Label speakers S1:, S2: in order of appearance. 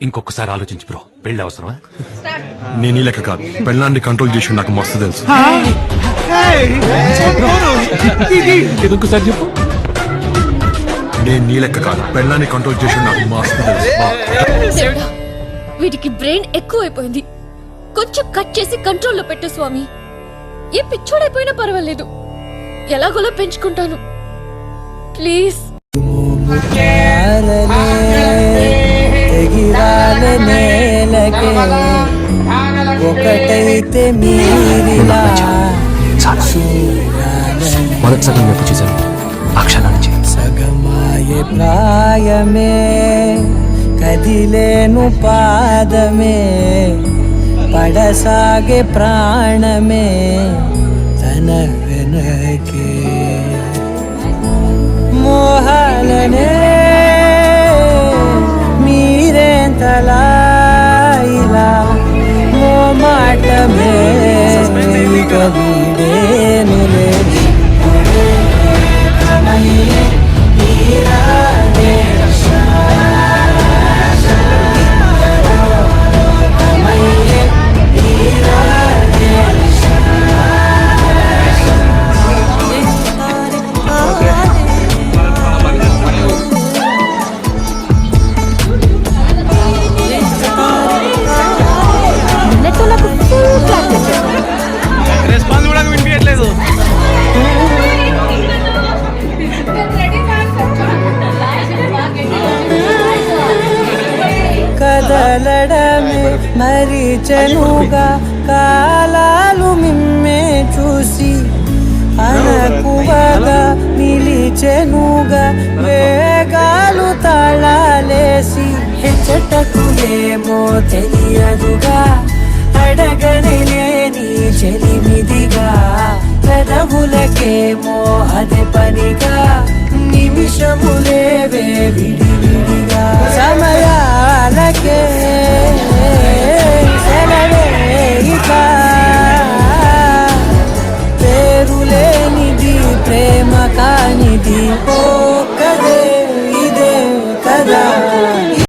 S1: ఇంకొకసారి ఆలోచించు బ్రో, పెళ్లి అవసరమా?
S2: నేను ఈ లెక్క కాదు, పెళ్ళాన్ని కంట్రోల్ చేసి నాకు మస్తు తెలుసు.
S1: ఇంకొకసారి చెప్పు.
S2: నేను నీ లెక్క కాదు, పెళ్ళాన్ని కంట్రోల్ చేసి నాకు మస్తు తెలుసు.
S3: దేవుడా, వీటికి బ్రెయిన్ ఎక్కువైపోయింది. కొంచెం కట్ చేసి కంట్రోల్లో పెట్టు స్వామి. ఏ పిచ్చోడైపోయినా పర్వాలేదు, ఎలాగోలా పెంచుకుంటాను. ప్లీజ్.
S4: ఒకటైతే మీరిలా
S1: మొదటి సగం వైపు చూశాను, ఆ క్షణాన్ని
S4: సగమాయే ప్రాయమే కదిలేను పాదమే పడసాగే ప్రాణమే తన వెనకే మోహాలనే మీరేంతలా ఇలా మో మాటమే కవిడేనులే
S5: రెస్పాన్స్ కూడా వినిపించట్లేదు.
S4: కదలడమే మరిచెనుగా కాలాలు మిమ్మే చూసి అనకువగా నిలిచెనుగా వేగాలు తాళాలేసి హెచ్చటకు ఏమో తెలియదుగా అడగనిలేని చెలిమిదిగా పెదవులకేమో అదే పనిగా నిమిషములేవే విడివిడిగా సమయాలకే సెలవే ఇక పేరులేనిది ప్రేమ కానిది.